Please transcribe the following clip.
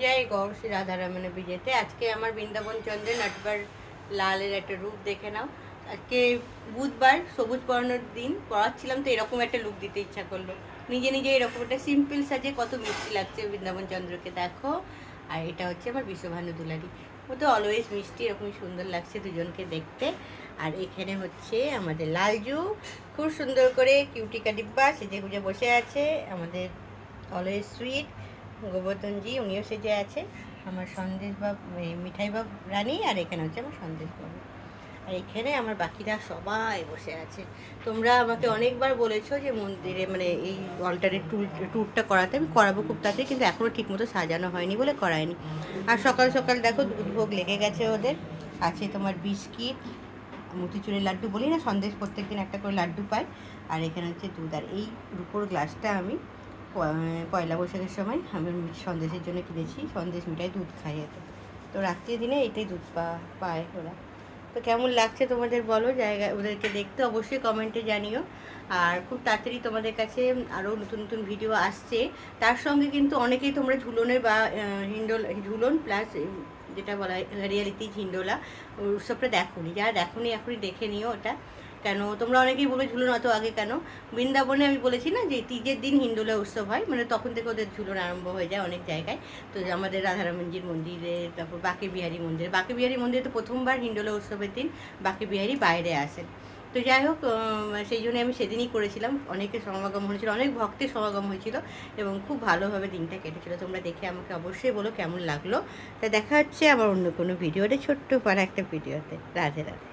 জয় গৌর শ্রী রাধারমণের বিজেতে। আজকে আমার বৃন্দাবন চন্দ্রে নটবার লালের একটা রূপ দেখে নাও। আজকে বুধবার, সবুজ পরানোর দিন, পড়াচ্ছিলাম তো এরকম একটা লুক দিতে ইচ্ছা করলো। নিজে নিজে এরকম একটা সিম্পল সাজে কত মিষ্টি লাগছে বৃন্দাবন চন্দ্রকে, দেখো। আর এটা হচ্ছে আমার বিশ্বভানু দুলারি, ও তো অলওয়েজ মিষ্টি, এরকম সুন্দর লাগছে দুজনকে দেখতে। আর এখানে হচ্ছে আমাদের লালজু, খুব সুন্দর করে কিউটিকা ডিব্বা সেজে গুজে বসে আছে। আমাদের অলওয়েজ সুইট গোবর্ধনজি, উনিও সেজে আছে। আমার সন্দেশবাবু, মিঠাইবাবু রানী, আর এখানে হচ্ছে আমার সন্দেশবাবু। আর এখানে আমার বাকিরা সবাই বসে আছে। তোমরা আমাকে অনেকবার বলেছো যে মন্দিরে মানে এই অল্টারের ট্যুরটা করাতে, আমি করাবো খুব তাড়াতাড়ি, কিন্তু এখনও ঠিকমতো সাজানো হয়নি বলে করায়নি। আর সকাল সকাল দেখো দুধ ভোগ লেগে গেছে ওদের। আছে তোমার বিস্কিট, মতিচুরের লাড্ডু বলি না, সন্দেশ প্রত্যেক দিন একটা করে লাড্ডু পাই। আর এখানে হচ্ছে দুধ। আর এই রুপোর গ্লাসটা আমি পয়লা বৈশাখের সময় আমি সন্দেশের জন্য কিনেছি। সন্দেশ মিঠাই দুধ খাই এতে, তো রাত্রির দিনে এটাই দুধ পায় ওরা। তো কেমন লাগছে তোমাদের বলো, জায়গা ওদেরকে দেখতে অবশ্যই কমেন্টে জানিও। আর খুব তাড়াতাড়ি তোমাদের কাছে আরও নতুন নতুন ভিডিও আসছে। তার সঙ্গে কিন্তু অনেকেই তোমরা ঝুলনের বা ঝুলন প্লাস যেটা বলা হয় রিয়েলিটি হিন্ডোলা উৎসবটা দেখোনি, যারা দেখোনি এখনই দেখে নিও ওটা। কেন তোমরা অনেকেই বলে ঝুলন অত আগে কেন? বৃন্দাবনে আমি বলেছি না যে তিজের দিন হিন্দোলা উৎসব হয়, মানে তখন থেকে ওদের ঝুলন আরম্ভ হয়ে যায় অনেক জায়গায়। তো আমাদের রাধারামনজির মন্দিরে, তারপর বাঁকে বিহারী মন্দিরে তো প্রথমবার হিন্দোলা উৎসবের দিন বাঁকে বিহারী বাইরে আসেন। তো যাই হোক, সেই জন্য আমি সেদিনই করেছিলাম। অনেকের সমাগম হয়েছিল, অনেক ভক্তের সমাগম হয়েছিল এবং খুব ভালোভাবে দিনটা কেটেছিল। তোমরা দেখে আমাকে অবশ্যই বলো কেমন লাগলো। তা দেখা হচ্ছে আবার অন্য কোনো ভিডিওতে, ছোট্ট পারা একটা ভিডিওতে। রাধে রাধে।